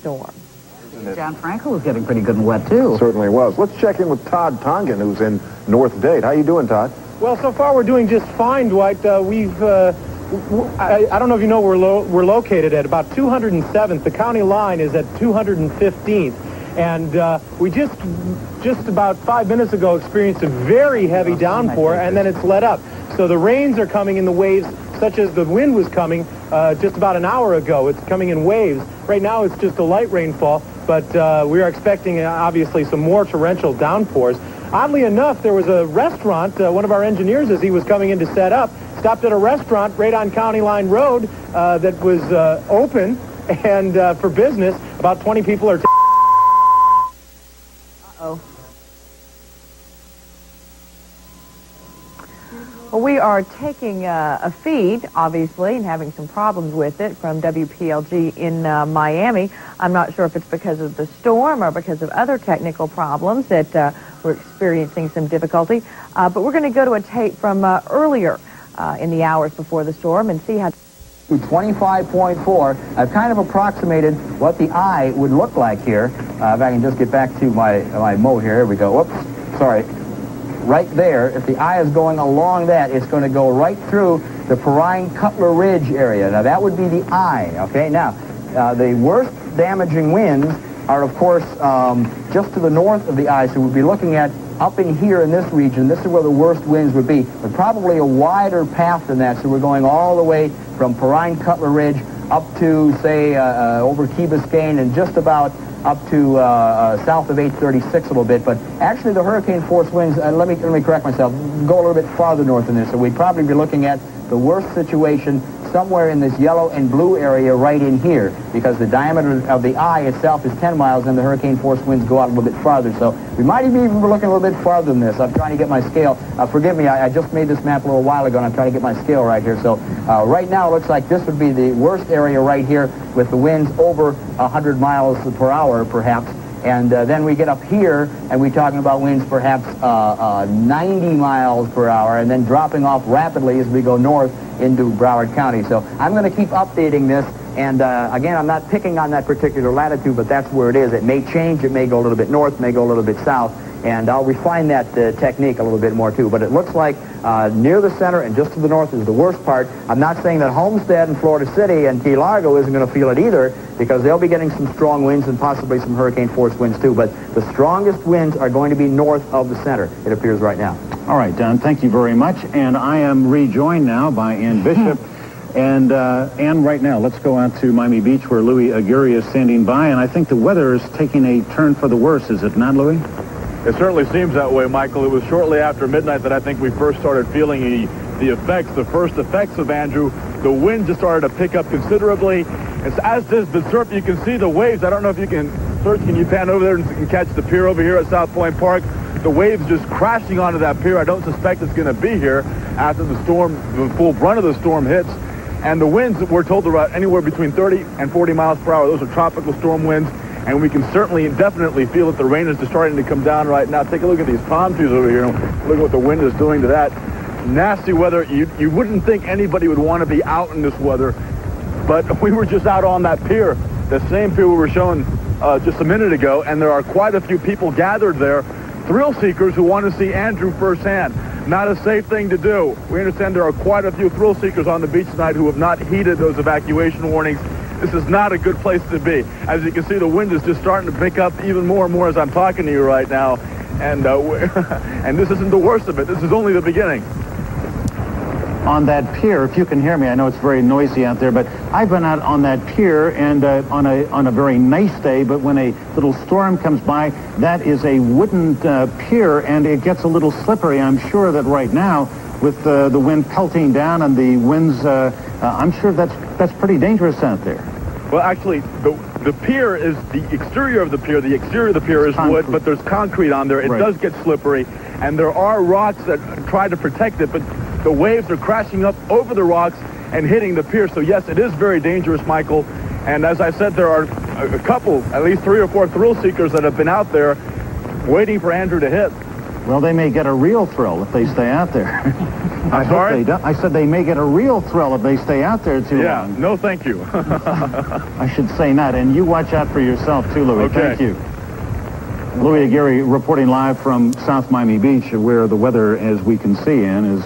storm. John Frankel was getting pretty good and wet, too. Certainly was. Let's check in with Todd Tongan, who's in North Dade. How you doing, Todd? Well, so far we're doing just fine, Dwight. I don't know if you know where we're located at. About 207th. The county line is at 215th. And we just about 5 minutes ago experienced a very heavy downpour, and then it's let up. So the rains are coming in the waves, such as the wind was coming just about an hour ago. It's coming in waves. Right now it's just a light rainfall, but we are expecting, obviously, some more torrential downpours. Oddly enough, there was a restaurant, one of our engineers, as he was coming in to set up, stopped at a restaurant right on County Line Road that was open and for business. About 20 people are... Uh-oh. Well, we are taking a feed, obviously, and having some problems with it from WPLG in Miami. I'm not sure if it's because of the storm or because of other technical problems that we're experiencing some difficulty. But we're going to go to a tape from earlier in the hours before the storm and see how... 25.4. I've kind of approximated what the eye would look like here. If I can just get back to my moat here. Here we go. Whoops. Sorry. Right there, if the eye is going along that, it's going to go right through the Perrine Cutler Ridge area. Now, that would be the eye, okay? Now, the worst damaging winds are, of course, just to the north of the eye, so we'll be looking at up in here in this region. This is where the worst winds would be, but probably a wider path than that, so we're going all the way from Perrine Cutler Ridge up to, say, over Key Biscayne and just about up to south of 836 a little bit. But actually the hurricane force winds, let me correct myself, go a little bit farther north than this. So we'd probably be looking at the worst situation somewhere in this yellow and blue area right in here, because the diameter of the eye itself is 10 miles and the hurricane force winds go out a little bit farther. So we might even be looking a little bit farther than this. I'm trying to get my scale. Forgive me, I just made this map a little while ago and I'm trying to get my scale right here. So right now it looks like this would be the worst area right here with the winds over 100 miles per hour perhaps. And then we get up here, and we're talking about winds perhaps 90 miles per hour, and then dropping off rapidly as we go north into Broward County. So I'm going to keep updating this. And again, I'm not picking on that particular latitude, but that's where it is. It may change. It may go a little bit north, may go a little bit south. And I'll refine that technique a little bit more, too. But it looks like near the center and just to the north is the worst part. I'm not saying that Homestead and Florida City and Key Largo isn't going to feel it either, because they'll be getting some strong winds and possibly some hurricane force winds, too. But the strongest winds are going to be north of the center, it appears right now. All right, Don, thank you very much. And I am rejoined now by Ann Bishop. And Ann, right now, let's go out to Miami Beach where Louis Aguirre is standing by. And I think the weather is taking a turn for the worse, is it not, Louis? It certainly seems that way, Michael. It was shortly after midnight that I think we first started feeling the first effects of Andrew. The wind just started to pick up considerably. As does the surf. You can see the waves. I don't know if you can, Serge, can you pan over there and catch the pier over here at South Point Park? The waves just crashing onto that pier. I don't suspect it's going to be here after the storm, the full brunt of the storm hits. And the winds, we're told, are anywhere between 30 and 40 miles per hour. Those are tropical storm winds. And we can certainly and definitely feel that the rain is just starting to come down right now. Take a look at these palm trees over here. Look at what the wind is doing to that. Nasty weather. You wouldn't think anybody would want to be out in this weather. But we were just out on that pier, the same pier we were showing just a minute ago. And there are quite a few people gathered there, thrill seekers who want to see Andrew firsthand. Not a safe thing to do. We understand there are quite a few thrill seekers on the beach tonight who have not heeded those evacuation warnings. This is not a good place to be. As you can see, the wind is just starting to pick up even more and more as I'm talking to you right now. And and this isn't the worst of it. This is only the beginning. On that pier, if you can hear me, I know it's very noisy out there, but I've been out on that pier and on a very nice day, but when a little storm comes by, that is a wooden pier and it gets a little slippery. I'm sure that right now, with the wind pelting down and the winds, I'm sure that's pretty dangerous out there. Well, actually, the pier is the exterior of the pier. The exterior of the pier is wood, but there's concrete on there. It does get slippery, and there are rocks that try to protect it, but the waves are crashing up over the rocks and hitting the pier. So, yes, it is very dangerous, Michael. And as I said, there are a couple, at least 3 or 4 thrill seekers that have been out there waiting for Andrew to hit. Well, they may get a real thrill if they stay out there. I hope they don't. I said they may get a real thrill if they stay out there too long. Yeah, no thank you. I should say not. And you watch out for yourself too, Louis. Okay. Thank you. Louis Aguirre reporting live from South Miami Beach, where the weather, as we can see, is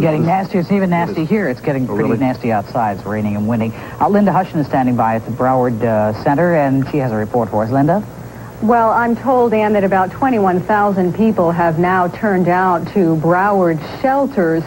getting nasty. It's even nasty here. It's getting pretty nasty outside. It's raining and windy. Linda Hushin is standing by at the Broward Center, and she has a report for us. Linda? Well, I'm told, Ann, that about 21,000 people have now turned out to Broward shelters.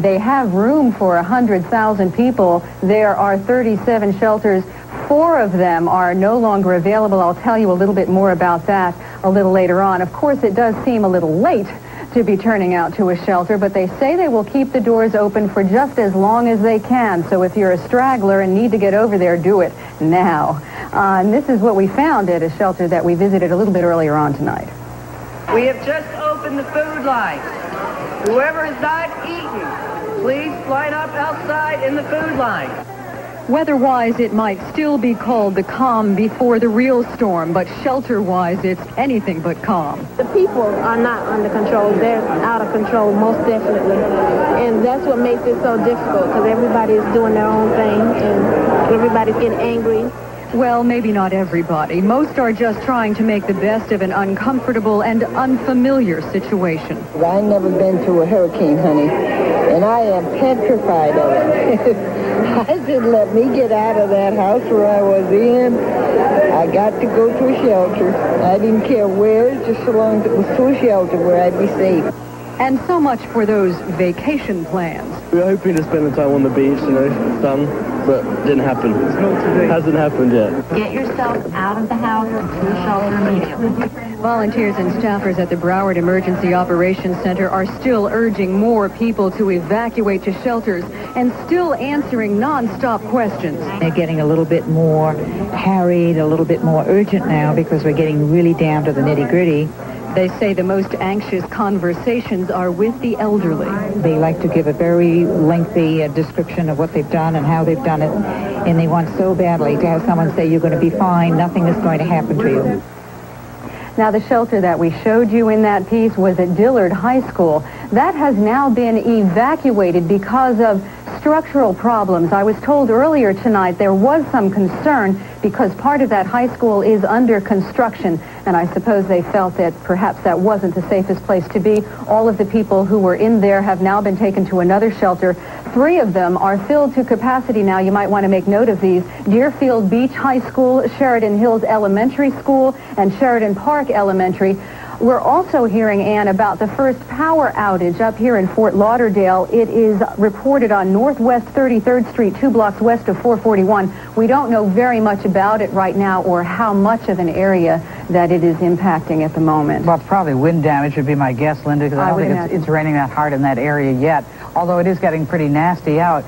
They have room for 100,000 people. There are 37 shelters. 4 of them are no longer available. I'll tell you a little bit more about that a little later on. Of course, it does seem a little late to be turning out to a shelter, but they say they will keep the doors open for just as long as they can. So if you're a straggler and need to get over there, do it now. And this is what we found at a shelter that we visited a little bit earlier on tonight. We have just opened the food line. Whoever is not eating, please line up outside in the food line. Weather-wise, it might still be called the calm before the real storm, but shelter-wise, it's anything but calm. The people are not under control. They're out of control, most definitely. And that's what makes it so difficult, because everybody is doing their own thing, and everybody's getting angry. Well, maybe not everybody. Most are just trying to make the best of an uncomfortable and unfamiliar situation. I've never been through a hurricane, honey, and I am petrified of it. I said, let me get out of that house where I was in. I got to go to a shelter. I didn't care where, just so long as it was to a shelter where I'd be safe. And so much for those vacation plans. We were hoping to spend the time on the beach, sun, but didn't happen. Hasn't happened yet. Get yourself out of the house and to a shelter immediately. Volunteers and staffers at the Broward Emergency Operations Center are still urging more people to evacuate to shelters and still answering non-stop questions. They're getting a little bit more harried, a little bit more urgent now because we're getting really down to the nitty-gritty. They say the most anxious conversations are with the elderly. They like to give a very lengthy description of what they've done and how they've done it, and they want so badly to have someone say, you're going to be fine, nothing is going to happen to you. Now, the shelter that we showed you in that piece was at Dillard High School. That has now been evacuated because of structural problems. I was told earlier tonight there was some concern because part of that high school is under construction, and I suppose they felt that perhaps that wasn't the safest place to be. All of the people who were in there have now been taken to another shelter. 3 of them are filled to capacity now. You might want to make note of these. Deerfield Beach High School, Sheridan Hills Elementary School, and Sheridan Park Elementary. We're also hearing, Ann, about the first power outage up here in Fort Lauderdale. It is reported on Northwest 33rd Street, 2 blocks west of 441. We don't know very much about it right now or how much of an area that it is impacting at the moment. Well, it's probably wind damage would be my guess, Linda, because I don't think it's raining that hard in that area yet, although it is getting pretty nasty out.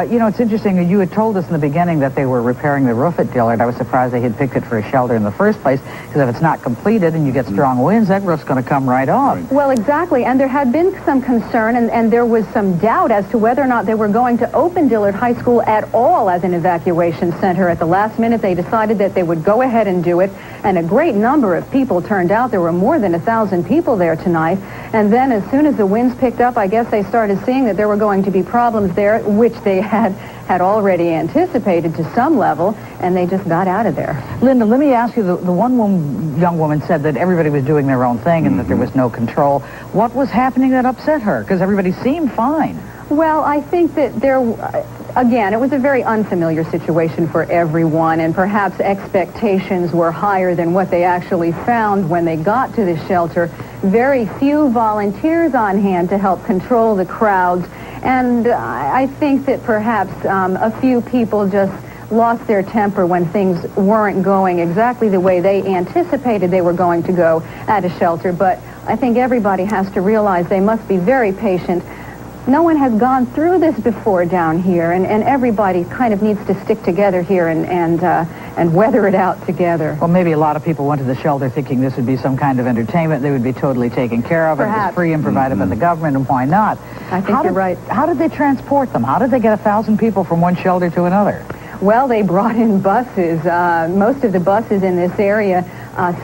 You know, it's interesting. You had told us in the beginning that they were repairing the roof at Dillard. I was surprised they had picked it for a shelter in the first place, because if it's not completed and you get strong winds, that roof's going to come right off. Well, exactly. And there had been some concern, and there was some doubt as to whether or not they were going to open Dillard High School at all as an evacuation center. At the last minute, they decided that they would go ahead and do it, and a great number of people turned out. There were more than 1,000 people there tonight. And then as soon as the winds picked up, I guess they started seeing that there were going to be problems there, which they had already anticipated to some level, and they just got out of there. Linda, let me ask you, the young woman said that everybody was doing their own thing and that there was no control. What was happening that upset her? Because everybody seemed fine. Well, I think that again, it was a very unfamiliar situation for everyone, and perhaps expectations were higher than what they actually found when they got to the shelter. Very few volunteers on hand to help control the crowds, and I think that perhaps a few people just lost their temper when things weren't going exactly the way they anticipated they were going to go at a shelter. But I think everybody has to realize they must be very patient. No one has gone through this before down here, and everybody kind of needs to stick together here and weather it out together. Well, maybe a lot of people went to the shelter thinking this would be some kind of entertainment. They would be totally taken care of. Perhaps. It was free and provided by the government, and why not? I think you're right. How did they transport them? How did they get 1,000 people from one shelter to another? Well, they brought in buses. Most of the buses in this area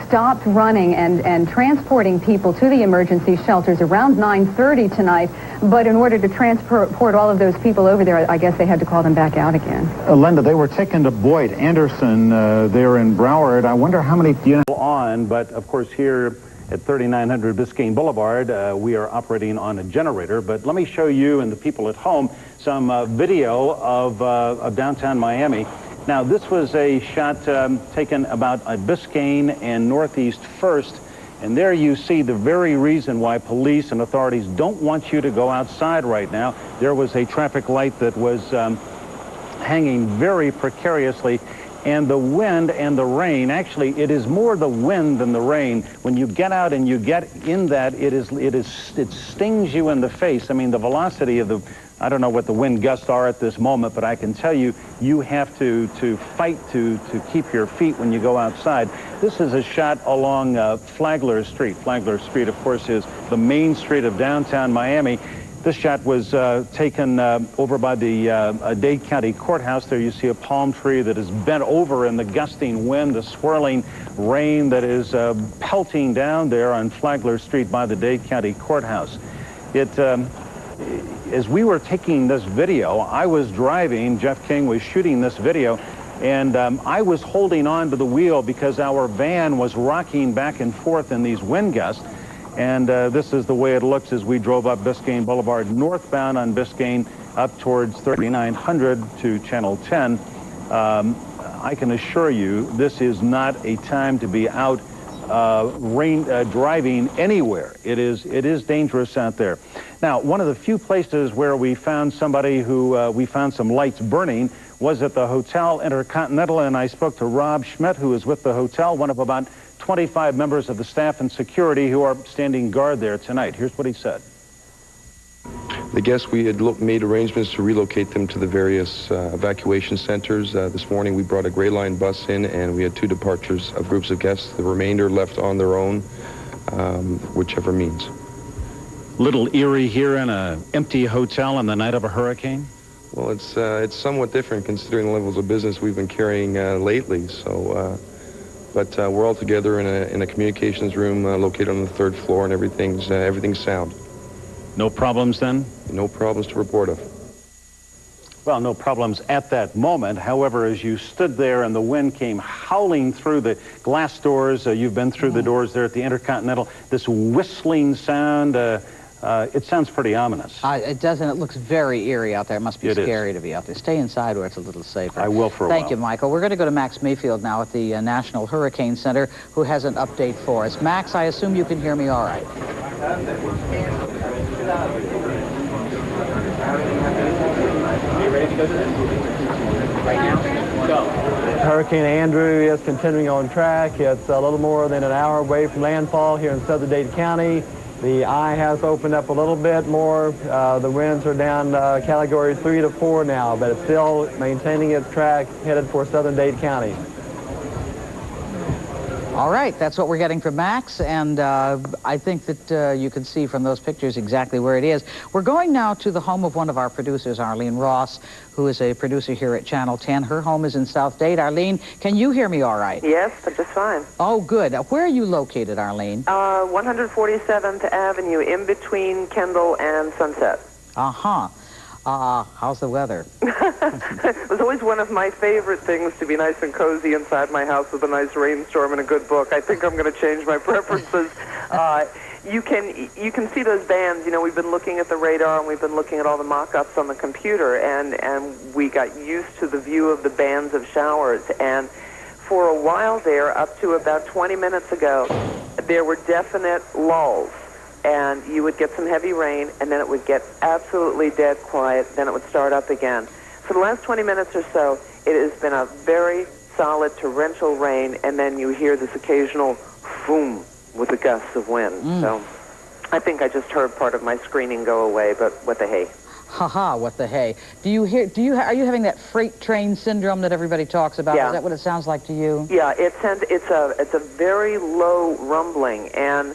stopped running and transporting people to the emergency shelters around 9:30 tonight. But in order to transport all of those people over there, I guess they had to call them back out again. Linda, they were taken to Boyd Anderson there in Broward. I wonder how many on, but of course here at 3900 Biscayne Boulevard, we are operating on a generator. But let me show you and the people at home some video of downtown Miami. Now, this was a shot taken about Biscayne and Northeast First, and there you see the very reason why police and authorities don't want you to go outside right now. There was a traffic light that was hanging very precariously, and the wind and the rain, actually it is more the wind than the rain. When you get out and you get in that, it stings you in the face. I mean, the velocity of the, I don't know what the wind gusts are at this moment, but I can tell you, you have to fight to keep your feet when you go outside. This is a shot along Flagler Street. Flagler Street, of course, is the main street of downtown Miami. This shot was taken over by the Dade County Courthouse. There you see a palm tree that is bent over in the gusting wind, the swirling rain that is pelting down there on Flagler Street by the Dade County Courthouse. As we were taking this video, I was driving, Jeff King was shooting this video, and I was holding on to the wheel because our van was rocking back and forth in these wind gusts. And this is the way it looks as we drove up Biscayne Boulevard northbound on Biscayne up towards 3900 to Channel 10. I can assure you this is not a time to be out driving anywhere. It is dangerous out there. Now, one of the few places where we found somebody who we found some lights burning was at the Hotel Intercontinental, and I spoke to Rob Schmidt, who is with the hotel, one of about 25 members of the staff and security who are standing guard there tonight. Here's what he said. The guests, we had made arrangements to relocate them to the various evacuation centers. This morning we brought a Gray Line bus in, and we had 2 departures of groups of guests. The remainder left on their own, whichever means. Little eerie here in an empty hotel on the night of a hurricane? Well, it's somewhat different considering the levels of business we've been carrying lately. So, but we're all together in a communications room located on the 3rd floor, and everything's sound. No problems then? No problems to report of. Well, no problems at that moment. However, as you stood there and the wind came howling through the glass doors, you've been through the doors there at the Intercontinental, this whistling sound, it sounds pretty ominous. It does, and it looks very eerie out there. It must be scary to be out there. Stay inside where it's a little safer. I will for a while. Thank you, Michael. We're going to go to Max Mayfield now at the National Hurricane Center, who has an update for us. Max, I assume you can hear me all right. Hurricane Andrew is continuing on track. It's a little more than an hour away from landfall here in southern Dade County. The eye has opened up a little bit more. The winds are down category 3 to 4 now, but it's still maintaining its track headed for southern Dade County. All right, that's what we're getting from Max, and I think that you can see from those pictures exactly where it is. We're going now to the home of one of our producers, Arlene Ross, who is a producer here at Channel 10. Her home is in South Dade. Arlene, can you hear me all right? Yes, but just fine. Oh, good. Where are you located, Arlene? 147th Avenue, in between Kendall and Sunset. Uh-huh. How's the weather? It was always one of my favorite things to be nice and cozy inside my house with a nice rainstorm and a good book. I think I'm going to change my preferences. You can see those bands. You know, we've been looking at the radar and we've been looking at all the mock-ups on the computer, and we got used to the view of the bands of showers. And for a while there, up to about 20 minutes ago, there were definite lulls. And you would get some heavy rain, and then it would get absolutely dead quiet, then it would start up again. For the last 20 minutes or so, it has been a very solid torrential rain, and then you hear this occasional boom with the gusts of wind. So I think I just heard part of my screening go away, but what the hey. Ha-ha, what the hey. Are you having that freight train syndrome that everybody talks about? Yeah. Is that what it sounds like to you? Yeah, it's a very low rumbling, and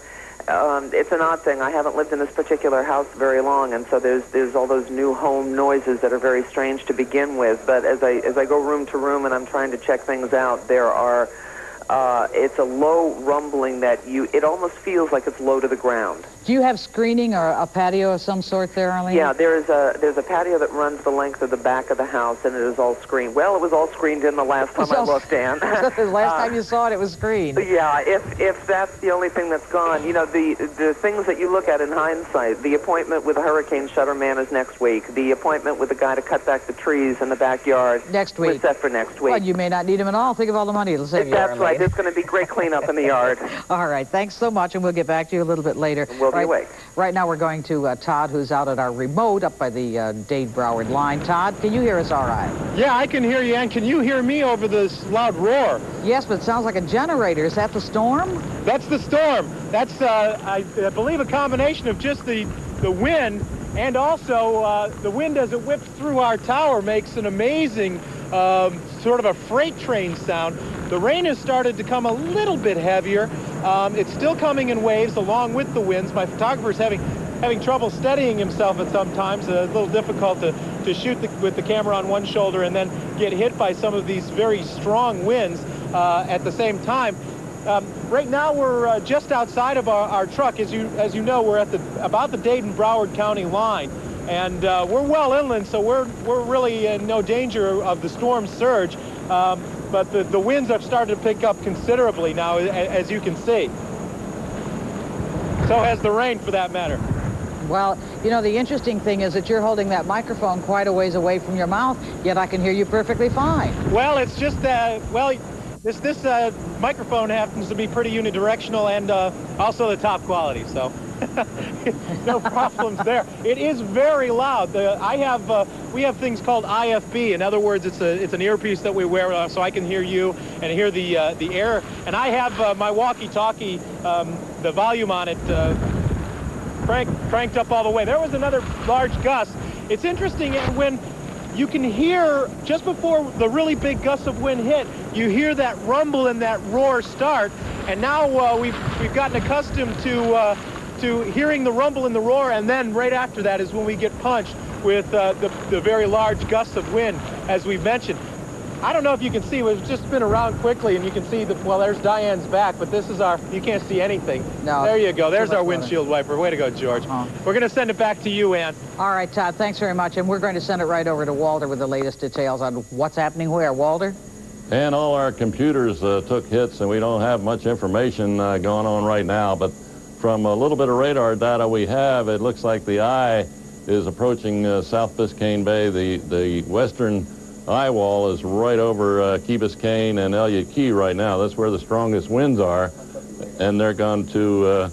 it's an odd thing. I haven't lived in this particular house very long, and so there's all those new home noises that are very strange to begin with. But as I go room to room and I'm trying to check things out, there are it's a low rumbling that it almost feels like it's low to the ground. Do you have screening or a patio of some sort there, Arlene? Yeah, there's a patio that runs the length of the back of the house, and it is all screened. Well, it was all screened in the last time I looked, Dan. The last time you saw it, it was screened. Yeah, if that's the only thing that's gone. You know, the things that you look at in hindsight, the appointment with the hurricane shutter man is next week. The appointment with the guy to cut back the trees in the backyard next week. was set for next week. Well, you may not need him at all. Think of all the money it'll save you, That's Arlene. right. There's going to be great cleanup in the yard. All right. Thanks so much, and we'll get back to you a little bit later. We'll be awake. Right now we're going to Todd, who's out at our remote up by the Dade-Broward line. Todd, can you hear us all right? Yeah, I can hear you, and can you hear me over this loud roar? Yes, but it sounds like a generator. Is that the storm? That's the storm. That's, I believe, a combination of just the wind, and also the wind as it whips through our tower makes an amazing sort of a freight train sound. The rain has started to come a little bit heavier. It's still coming in waves along with the winds. My photographer's having trouble steadying himself at some times. A little difficult to shoot with the camera on one shoulder and then get hit by some of these very strong winds at the same time. Right now we're just outside of our truck. As you know, we're at about the Dade and Broward County line, and we're well inland, so we're really in no danger of the storm surge. But the winds have started to pick up considerably now, as you can see. So has the rain, for that matter. Well, you know, the interesting thing is that you're holding that microphone quite a ways away from your mouth, yet I can hear you perfectly fine. Well, it's just that, this microphone happens to be pretty unidirectional and also the top quality, so no problems there. It is very loud. We have things called IFB. In other words, it's an earpiece that we wear so I can hear you and hear the air. And I have my walkie-talkie, the volume on it cranked up all the way. There was another large gust. It's interesting when you can hear, just before the really big gusts of wind hit, you hear that rumble and that roar start. And now we've gotten accustomed to hearing the rumble and the roar, and then right after that is when we get punched with the very large gusts of wind, as we've mentioned. I don't know if you can see, we've just spin around quickly, and you can see well, there's Diane's back, but this is you can't see anything. No. There you go. There's our windshield wiper. Way to go, George. We're going to send it back to you, Ann. All right, Todd, thanks very much, and we're going to send it right over to Walter with the latest details on what's happening where. Walter? And all our computers took hits, and we don't have much information going on right now, but from a little bit of radar data we have, it looks like the eye is approaching South Biscayne Bay. The western eye wall is right over Key Biscayne and Elliott Key right now. That's where the strongest winds are, and they're going to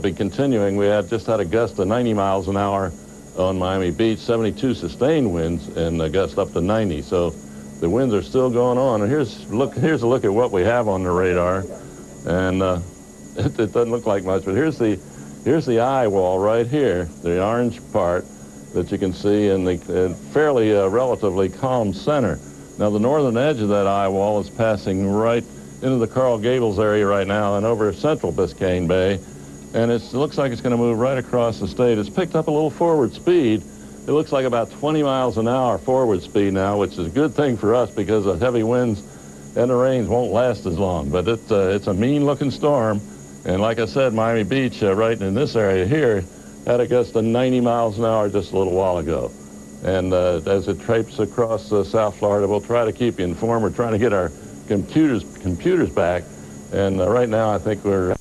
be continuing. We just had a gust of 90 miles an hour on Miami Beach, 72 sustained winds, and a gust up to 90. So the winds are still going on. And here's a look at what we have on the radar, and it doesn't look like much, but here's the eye wall right here, the orange part that you can see in the fairly relatively calm center. Now the northern edge of that eye wall is passing right into the Coral Gables area right now and over central Biscayne Bay, and it looks like it's going to move right across the state. It's picked up a little forward speed. It looks like about 20 miles an hour forward speed now, which is a good thing for us because the heavy winds and the rains won't last as long. But it's a mean-looking storm, and like I said, Miami Beach, right in this area here, had a gust of 90 miles an hour just a little while ago. And as it traipses across South Florida, we'll try to keep you informed. We're trying to get our computers back, and right now I think we're